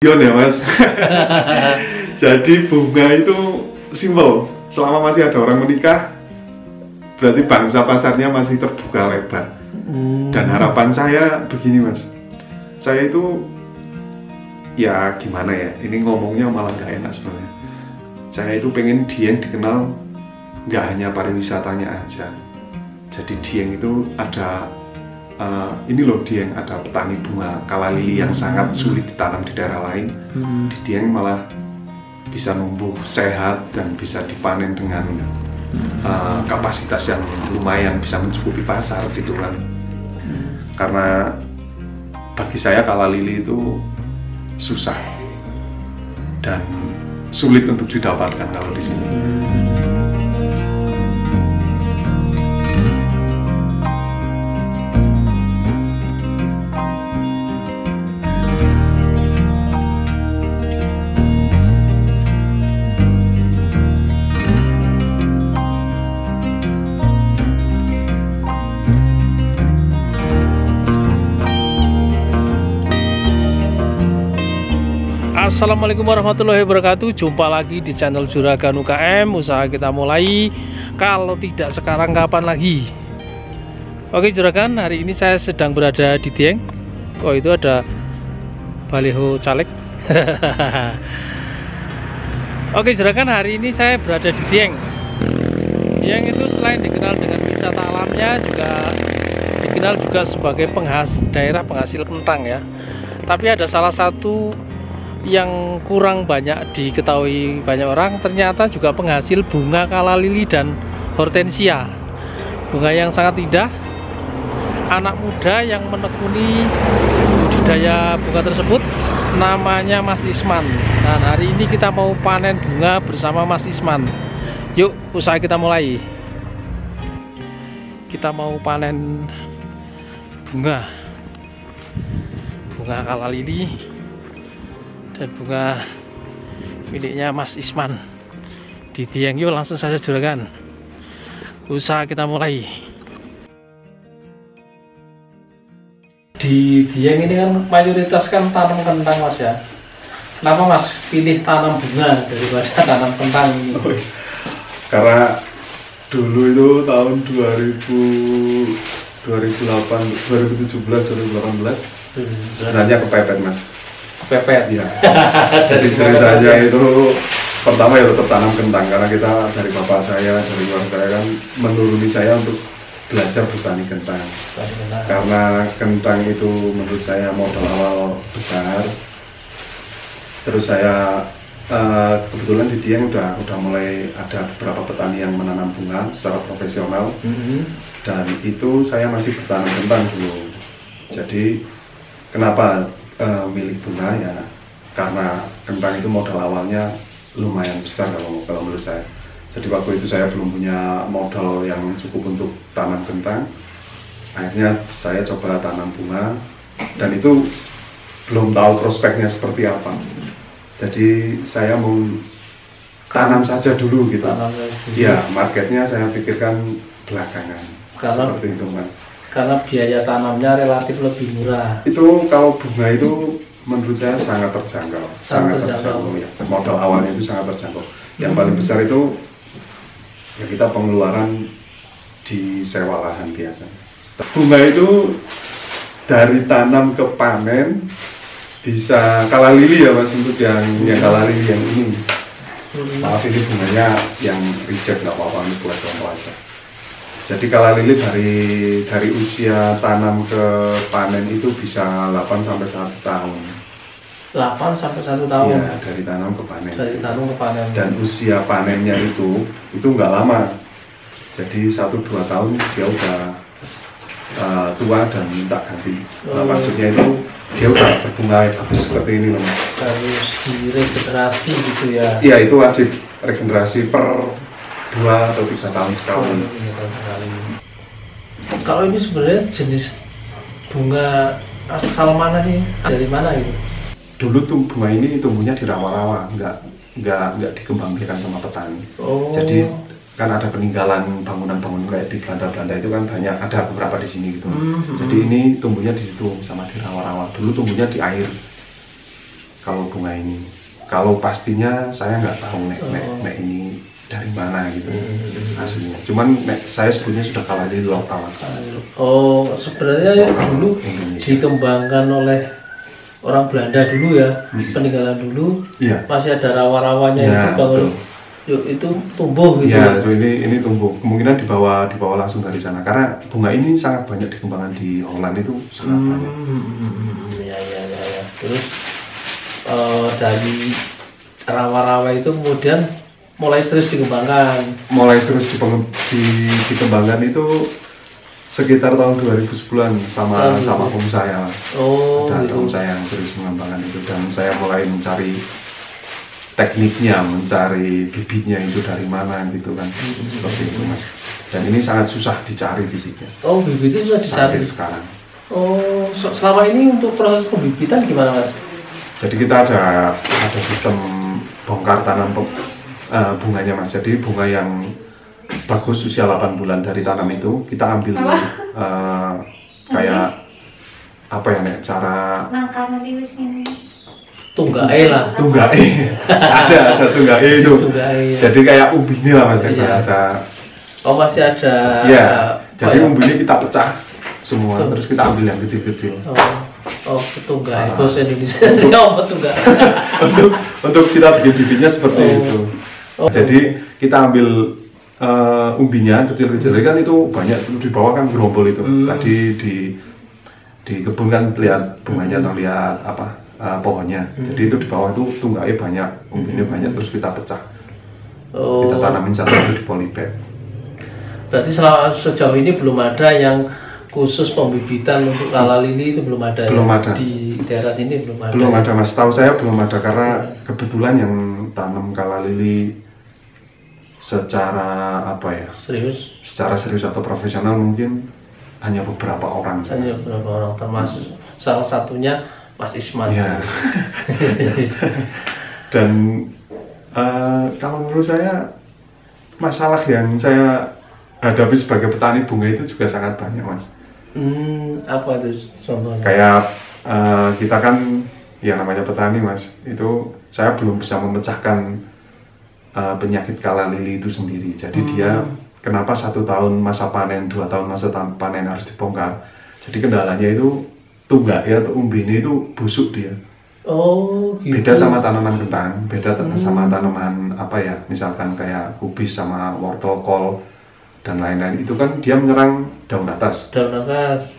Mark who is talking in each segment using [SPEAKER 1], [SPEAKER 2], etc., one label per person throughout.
[SPEAKER 1] Yon ya mas. Jadi bunga itu simbol. Selama masih ada orang menikah, berarti bangsa pasarnya masih terbuka lebar. Dan harapan saya begini mas, saya itu ya gimana ya, ini ngomongnya malah gak enak sebenarnya. Saya itu pengen Dieng dikenal gak hanya pariwisatanya aja. Jadi Dieng itu ada ini loh, Dieng ada petani bunga kalalili yang sangat sulit ditanam di daerah lain. Di Dieng malah bisa numbuh sehat dan bisa dipanen dengan kapasitas yang lumayan, bisa mencukupi pasar gitu kan. Karena bagi saya kalalili itu susah dan sulit untuk didapatkan kalau di sini.
[SPEAKER 2] Assalamualaikum warahmatullahi wabarakatuh. Jumpa lagi di channel Juragan UKM. Usaha kita mulai, kalau tidak sekarang kapan lagi? Oke Juragan, hari ini saya sedang berada di Dieng. Oh itu ada baliho caleg. Oke Juragan, hari ini saya berada di Dieng. Dieng itu selain dikenal dengan wisata alamnya, juga dikenal juga sebagai daerah penghasil kentang ya. Tapi ada salah satu yang kurang banyak diketahui banyak orang, ternyata juga penghasil bunga kalalili dan hortensia. Bunga yang sangat indah. Anak muda yang menekuni budidaya bunga tersebut namanya Mas Isman. Dan hari ini kita mau panen bunga bersama Mas Isman. Yuk, usaha kita mulai. Kita mau panen bunga kalalili dan bunga miliknya Mas Isman di Dieng. Yuk langsung saja Juragan, usaha kita mulai. Di Dieng ini kan mayoritas kan tanam kentang Mas ya. Kenapa Mas pilih tanam bunga daripada tanam kentang ini?
[SPEAKER 1] Karena dulu itu tahun 2017, 2018 sebenarnya kepepet Mas.
[SPEAKER 2] Kepepet
[SPEAKER 1] ya. Jadi ceritanya itu pertama ya tetap tanam kentang, karena kita dari bapak saya, dari keluarga saya kan menuruni saya untuk belajar bertani kentang. Karena kentang itu menurut saya modal awal besar. Terus saya kebetulan di Dieng udah mulai ada beberapa petani yang menanam bunga secara profesional. Dan itu saya masih bertanam kentang dulu. Jadi kenapa milih bunga ya, karena kentang itu modal awalnya lumayan besar kalau menurut saya. Jadi waktu itu saya belum punya modal yang cukup untuk tanam kentang. Akhirnya saya coba tanam bunga, dan itu belum tahu prospeknya seperti apa. Jadi saya mau tanam saja dulu gitu. Ya, marketnya saya pikirkan belakangan. Seperti itu Mas.
[SPEAKER 2] Karena biaya tanamnya relatif lebih murah.
[SPEAKER 1] Itu kalau bunga itu menurut saya sangat terjangkau, sangat terjangkau ya. Modal awalnya itu sangat terjangkau. Yang paling besar itu ya kita pengeluaran di sewa lahan biasa. Bunga itu dari tanam ke panen bisa kalalili ya Mas, untuk yang kalalili yang ini. Maaf ini bunganya yang reject, nggak apa-apa, ini buat contoh aja. Jadi kalalili dari usia tanam ke panen itu bisa 8-1 tahun.
[SPEAKER 2] 8-1 tahun?
[SPEAKER 1] Ya, dari tanam ke panen.
[SPEAKER 2] Dari tanam ke panen.
[SPEAKER 1] Dan usia panennya itu nggak lama. Jadi 1-2 tahun dia udah tua dan minta ganti. Maksudnya itu dia udah berbunga bagus seperti ini loh.
[SPEAKER 2] Harus diregenerasi gitu ya?
[SPEAKER 1] Iya, itu wajib regenerasi per 2-3 tahun sekali.
[SPEAKER 2] Kalau ini sebenarnya jenis bunga asal mana sih? Dari mana itu?
[SPEAKER 1] Dulu tuh bunga ini tumbuhnya di rawa-rawa, nggak dikembangbiakan sama petani. Jadi kan ada peninggalan bangunan-bangunan kayak di Belanda itu kan banyak, ada beberapa di sini gitu. Jadi ini tumbuhnya di situ sama di rawa-rawa. Dulu tumbuhnya di air. kalau bunga ini. Kalau pastinya saya nggak tahu nek ini dari mana gitu aslinya. Cuman saya sebutnya sudah kalalili lokal.
[SPEAKER 2] Oh, sebenarnya dulu dikembangkan oleh orang Belanda dulu ya, peninggalan dulu. Iya. Masih ada rawa-rawanya ya, itu baru itu tumbuh gitu.
[SPEAKER 1] Ya, ini tumbuh. Kemungkinan dibawa langsung dari sana. Karena bunga ini sangat banyak dikembangkan di Holland itu sangat banyak.
[SPEAKER 2] Ya. Terus dari rawa-rawa itu kemudian mulai serius dikembangkan. Dikembangkan itu sekitar tahun 2010-an sama om saya. Ada om saya yang serius mengembangkan itu, dan saya mulai mencari tekniknya, mencari bibitnya itu dari mana gitu kan. Seperti itu Mas. Dan ini sangat susah dicari bibitnya. Oh, bibitnya susah dicari
[SPEAKER 1] sampai sekarang.
[SPEAKER 2] Oh, selama ini untuk proses pembibitan gimana Mas?
[SPEAKER 1] Jadi kita ada sistem bongkar tanam bunganya Mas. Jadi bunga yang bagus usia 8 bulan dari tanam itu kita ambil kayak apa ya nek cara
[SPEAKER 2] tunggae lah.
[SPEAKER 1] ada tunggae itu. Jadi kayak umbi ini lah Mas bahasa.
[SPEAKER 2] Oh, masih ada.
[SPEAKER 1] Ya. Jadi umbi ini kita pecah semua, terus kita ambil yang kecil-kecil.
[SPEAKER 2] Oh, tunggae bahasa Indonesia. Apa tunggae?
[SPEAKER 1] Untuk kita bikin bibitnya seperti itu. Jadi kita ambil umbinya kecil-kecil kan itu banyak, di bawah kan gerombol itu. Tadi di kebun kan lihat bunganya atau lihat pohonnya. Jadi itu di bawah itu tunggai banyak, umbinya banyak, terus kita pecah. Kita tanamin satu di polybag.
[SPEAKER 2] Berarti sejauh ini belum ada yang khusus pembibitan untuk kalalili, itu belum ada.
[SPEAKER 1] Belum ada.
[SPEAKER 2] Di daerah sini belum ada.
[SPEAKER 1] Belum ada Mas, tahu saya belum ada karena kebetulan yang tanam kalalili secara secara serius atau profesional mungkin hanya beberapa orang.
[SPEAKER 2] Hanya beberapa orang, termasuk salah satunya Mas Isman.
[SPEAKER 1] Ya. Dan kalau menurut saya masalah yang saya hadapi sebagai petani bunga itu juga sangat banyak Mas.
[SPEAKER 2] Apa itu contohnya?
[SPEAKER 1] Kayak kita kan yang namanya petani Mas, itu saya belum bisa memecahkan penyakit kalalili itu sendiri. Jadi dia kenapa 1 tahun masa panen, 2 tahun masa panen harus dibongkar. Jadi kendalanya itu tunggai atau umbi ini itu busuk dia.
[SPEAKER 2] Oh, gitu.
[SPEAKER 1] Beda sama tanaman kentang, beda sama tanaman misalkan kayak kubis sama wortel kol dan lain-lain. Itu kan dia menyerang daun atas.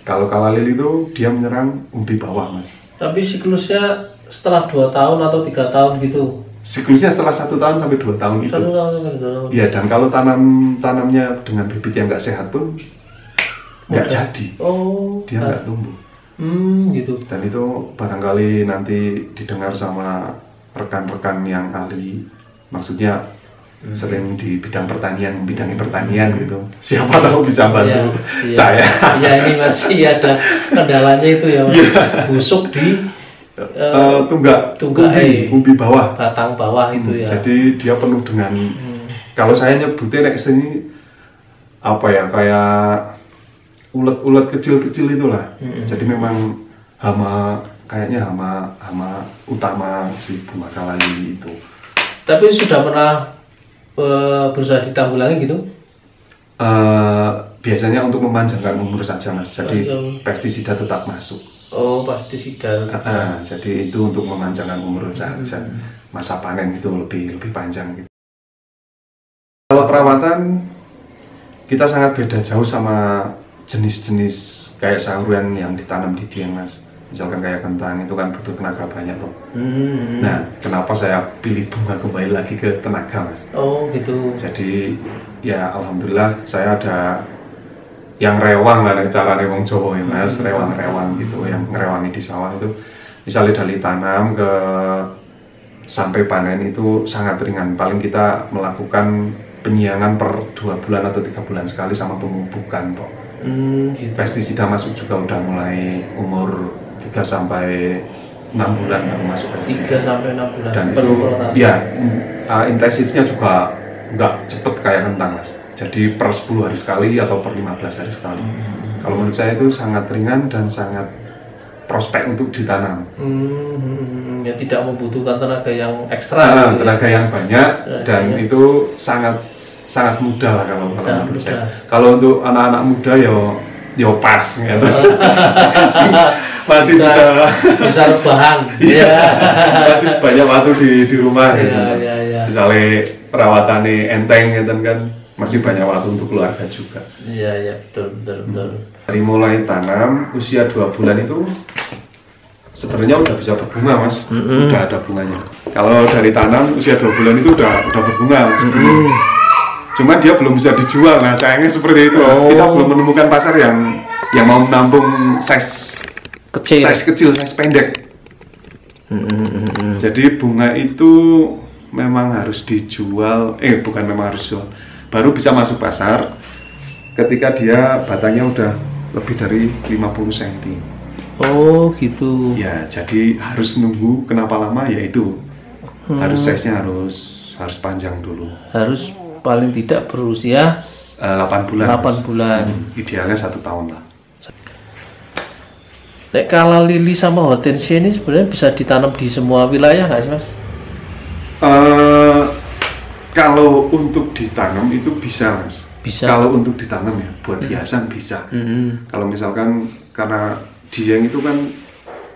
[SPEAKER 1] Kalau kalalili itu dia menyerang umbi bawah Mas.
[SPEAKER 2] Tapi siklusnya setelah 2 tahun atau 3 tahun gitu?
[SPEAKER 1] Siklusnya setelah 1 tahun sampai 2 tahun itu.
[SPEAKER 2] 1 tahun sampai 2 tahun.
[SPEAKER 1] Iya, dan kalau tanamnya dengan bibit yang nggak sehat pun nggak jadi. Dia nggak tumbuh.
[SPEAKER 2] Gitu.
[SPEAKER 1] Dan itu barangkali nanti didengar sama rekan-rekan yang ahli, maksudnya sering di bidang pertanian, membidangi pertanian gitu. Siapa tahu bisa bantu saya.
[SPEAKER 2] Iya, ini masih ada kendalanya itu ya, busuk di umbi bawah, batang bawah itu ya.
[SPEAKER 1] Jadi dia penuh dengan kalau saya nyebutnya sini kayak ulet-ulet kecil-kecil itulah. Jadi memang kayaknya hama utama si bunga kalalili itu.
[SPEAKER 2] Tapi sudah pernah berusaha ditanggulangi gitu?
[SPEAKER 1] Biasanya untuk memanjangkan umur saja Mas. Jadi pestisida tetap masuk.
[SPEAKER 2] Oh, pestisida.
[SPEAKER 1] Jadi itu untuk memanjangkan umur saja. Masa panen itu lebih panjang gitu. Kalau perawatan kita sangat beda jauh sama jenis-jenis kayak sayuran yang ditanam di Dieng Mas. Misalkan kayak kentang itu kan butuh tenaga banyak tuh. Nah, kenapa saya pilih bunga kembali lagi ke tenaga Mas?
[SPEAKER 2] Oh gitu.
[SPEAKER 1] Jadi ya alhamdulillah saya ada yang rewang lah, cara wong Jawa ya Mas, rewang-rewang gitu, yang ngerewangi di sawah itu. Misalnya dari tanam ke sampai panen itu sangat ringan. Paling kita melakukan penyiangan per 2 bulan atau 3 bulan sekali sama pemupukan toh.
[SPEAKER 2] Gitu.
[SPEAKER 1] Pestisida masuk juga udah mulai umur 3 sampai 6 bulan baru masuk pestisida.
[SPEAKER 2] 3 sampai 6 bulan.
[SPEAKER 1] Dan itu ya intensifnya juga nggak cepet kayak kentang Mas. Jadi per 10 hari sekali atau per 15 hari sekali. Kalau menurut saya itu sangat ringan dan sangat prospek untuk ditanam.
[SPEAKER 2] Ya tidak membutuhkan tenaga yang ekstra.
[SPEAKER 1] Tenaga yang banyak dan itu sangat mudah lah kalau menurut saya. Kalau untuk anak-anak muda ya pas gitu. Masih bisa
[SPEAKER 2] rebahan.
[SPEAKER 1] Masih banyak waktu di rumah gitu. Misalnya perawatannya enteng gitu kan, masih banyak waktu untuk keluarga juga.
[SPEAKER 2] Iya, betul.
[SPEAKER 1] Dari mulai tanam usia 2 bulan itu sebenarnya udah bisa berbunga, Mas. Udah ada bunganya. Kalau dari tanam usia 2 bulan itu udah berbunga, Mas. Cuma dia belum bisa dijual. Nah, sayangnya seperti itu. Kita belum menemukan pasar yang mau menampung size kecil, size pendek. Jadi bunga itu memang harus dijual, bukan memang harus dijual. Baru bisa masuk pasar ketika dia batangnya udah lebih dari 50 cm.
[SPEAKER 2] Oh gitu.
[SPEAKER 1] Ya, jadi harus nunggu. Kenapa lama? Yaitu harus size-nya harus panjang dulu.
[SPEAKER 2] Harus paling tidak berusia
[SPEAKER 1] 8 bulan.
[SPEAKER 2] 8 bulan.
[SPEAKER 1] Idealnya 1 tahun lah.
[SPEAKER 2] Nek kala lili sama hortensia ini sebenarnya bisa ditanam di semua wilayah nggak sih, Mas?
[SPEAKER 1] Kalau untuk ditanam itu bisa, Mas.
[SPEAKER 2] Bisa.
[SPEAKER 1] Kalau untuk ditanam ya, buat hiasan bisa. Kalau misalkan karena Dieng itu kan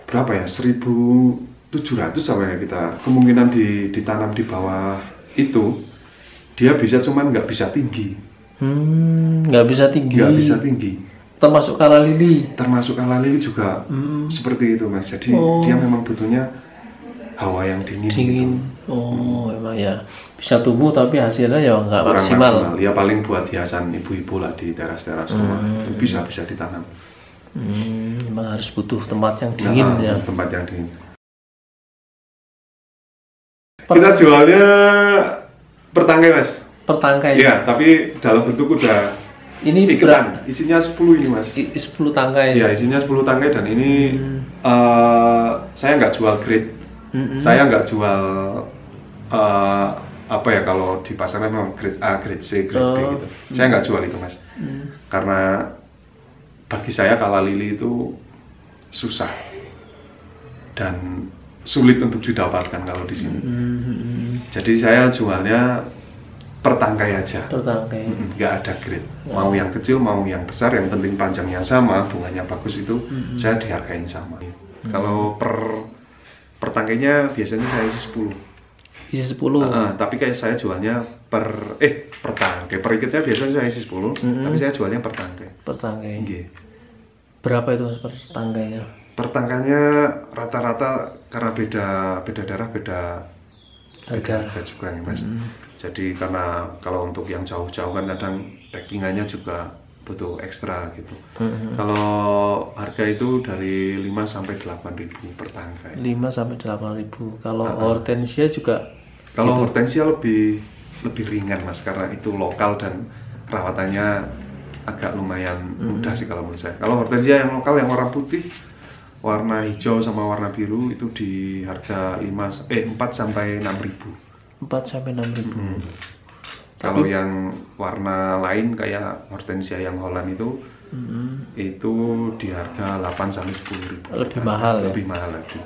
[SPEAKER 1] berapa ya, 1.700 sampai ya kita kemungkinan ditanam di bawah itu dia bisa, cuman nggak bisa tinggi.
[SPEAKER 2] Nggak bisa tinggi. Termasuk kala lili.
[SPEAKER 1] Termasuk kala lili juga seperti itu, Mas. Jadi dia memang butuhnya hawa yang dingin. Gitu.
[SPEAKER 2] Memang ya bisa tumbuh tapi hasilnya ya nggak maksimal.
[SPEAKER 1] Ya paling buat hiasan ibu-ibu lah di teras-teras rumah. Itu bisa ditanam.
[SPEAKER 2] Memang harus butuh tempat yang dingin ya.
[SPEAKER 1] Tempat yang dingin. Kita jualnya per tangkai, Mas.
[SPEAKER 2] Per tangkai.
[SPEAKER 1] Iya, tapi dalam bentuk udah
[SPEAKER 2] ini
[SPEAKER 1] iketan. Isinya 10 ini, Mas.
[SPEAKER 2] 10 tangkai.
[SPEAKER 1] Iya, isinya 10 tangkai dan ini saya nggak jual grade. Saya nggak jual apa ya, kalau di pasarnya memang grade A, grade C, grade B gitu. Saya nggak jual itu, Mas. Karena bagi saya kala lili itu susah dan sulit untuk didapatkan kalau di sini. Jadi saya jualnya per tangkai aja. Per tangkai. Nggak ada grade. Mau yang kecil, mau yang besar, yang penting panjangnya sama, bunganya bagus itu saya dihargain sama. Kalau per tangkainya biasanya saya isi 10.
[SPEAKER 2] Isi 10.
[SPEAKER 1] Tapi kayak saya jualnya per tangkai. Per ikatnya biasanya saya isi 10, tapi saya jualnya per tangkai.
[SPEAKER 2] Per tangkai.
[SPEAKER 1] Okay.
[SPEAKER 2] Berapa itu per tangkainya?
[SPEAKER 1] Per tangkainya rata-rata karena beda daerah beda harga juga nih, Mas. Jadi karena kalau untuk yang jauh-jauh kan kadang packingannya juga butuh ekstra gitu. Kalau harga itu dari 5 sampai 8.000 per tangkai. 5
[SPEAKER 2] sampai 8.000. Kalau hortensia juga?
[SPEAKER 1] Kalau gitu. Hortensia lebih ringan, Mas, karena itu lokal dan perawatannya agak lumayan mudah sih kalau menurut saya. Kalau hortensia yang lokal yang warna putih, warna hijau sama warna biru itu di harga 4 sampai 6.000. 4 sampai 6.000. Kalau yang warna lain kayak hortensia yang Holland itu di harga 8 sampai 10.000.
[SPEAKER 2] Lebih mahal.
[SPEAKER 1] Lebih mahal lagi.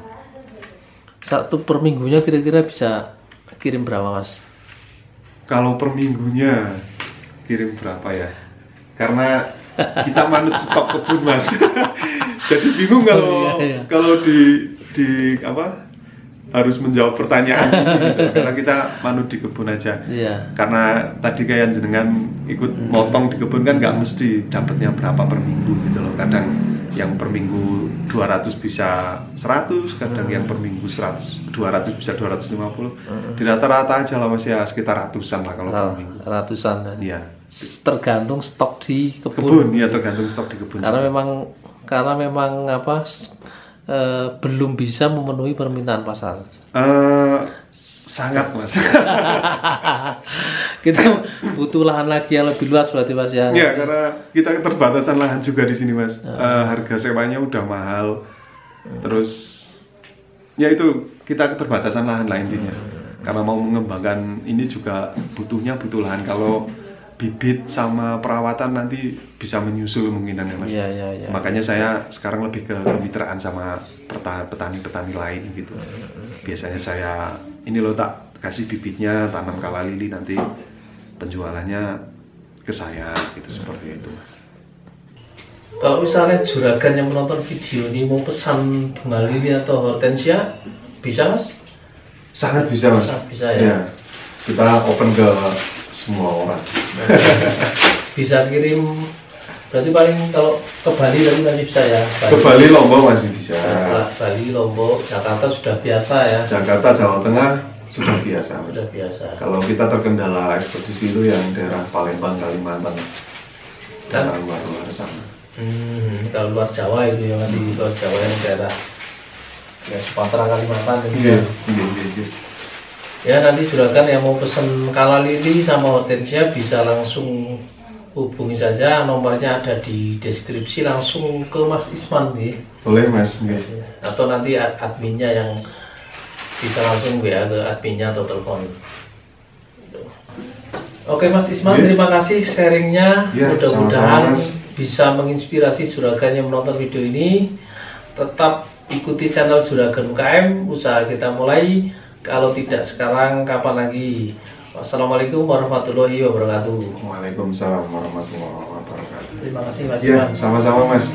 [SPEAKER 2] Satu per minggunya kira-kira bisa kirim berapa, Mas? Kalau per minggunya
[SPEAKER 1] Kirim berapa ya? Karena kita manut stok kebun, Mas. Jadi bingung kalau di apa harus menjawab pertanyaan gitu. Karena kita manut di kebun aja. Karena tadi kayak jenengan ikut motong di kebun kan nggak mesti dapatnya berapa per minggu gitu loh. Kadang yang per minggu 200 bisa 100, kadang yang per minggu 200 bisa 250. Di rata-rata aja lah, Mas, ya sekitar ratusan lah kalau per minggu.
[SPEAKER 2] Ratusan kan?
[SPEAKER 1] Iya.
[SPEAKER 2] Tergantung stok di kebun.
[SPEAKER 1] Iya, tergantung stok di kebun.
[SPEAKER 2] Karena memang apa belum bisa memenuhi permintaan pasar.
[SPEAKER 1] Sangat, Mas.
[SPEAKER 2] Kita butuh lahan lagi yang lebih luas berarti, Mas, ya.
[SPEAKER 1] Iya, karena kita keterbatasan lahan juga di sini, Mas. Harga sewanya udah mahal. Terus ya itu kita keterbatasan lahan lah intinya. Karena mau mengembangkan ini juga butuh lahan. Kalau bibit sama perawatan nanti bisa menyusul kemungkinan ya Mas.
[SPEAKER 2] Iya.
[SPEAKER 1] Makanya saya sekarang lebih ke kemitraan sama petani-petani lain gitu. Biasanya saya ini loh tak kasih bibitnya, tanam kala lili, nanti penjualannya ke saya gitu, seperti itu Mas.
[SPEAKER 2] Kalau misalnya juragan yang menonton video ini mau pesan bunga lili atau hortensia, bisa Mas?
[SPEAKER 1] Sangat bisa Mas.
[SPEAKER 2] Sangat bisa ya.
[SPEAKER 1] Kita open ke semua orang.
[SPEAKER 2] Bisa kirim, berarti paling kalau ke Bali tadi masih bisa ya?
[SPEAKER 1] Ke Bali, Lombok masih bisa.
[SPEAKER 2] Bali, Lombok, Jakarta sudah biasa ya?
[SPEAKER 1] Jakarta, Jawa Tengah sudah biasa Mas.
[SPEAKER 2] Sudah biasa.
[SPEAKER 1] Kalau kita terkendala ekspedisi itu yang daerah Palembang, Kalimantan, dan luar sana.
[SPEAKER 2] Kalau luar Jawa itu yang di luar Jawa yang daerah ya Sumatera, Kalimantan gitu.
[SPEAKER 1] Iya.
[SPEAKER 2] Ya nanti juragan yang mau pesen kala lili sama hortensia bisa langsung hubungi saja, nomornya ada di deskripsi, langsung ke Mas Isman nih.
[SPEAKER 1] Boleh Mas.
[SPEAKER 2] Atau nanti adminnya yang bisa langsung WA ke adminnya atau telepon. Oke Mas Isman, terima kasih sharingnya. Mudah-mudahan bisa menginspirasi juragan yang menonton video ini. Tetap ikuti channel Juragan UKM, usaha kita mulai. Kalau tidak sekarang, kapan lagi? Wassalamualaikum warahmatullahi wabarakatuh.
[SPEAKER 1] Waalaikumsalam warahmatullahi wabarakatuh.
[SPEAKER 2] Terima kasih Mas Isman.
[SPEAKER 1] Sama-sama Mas.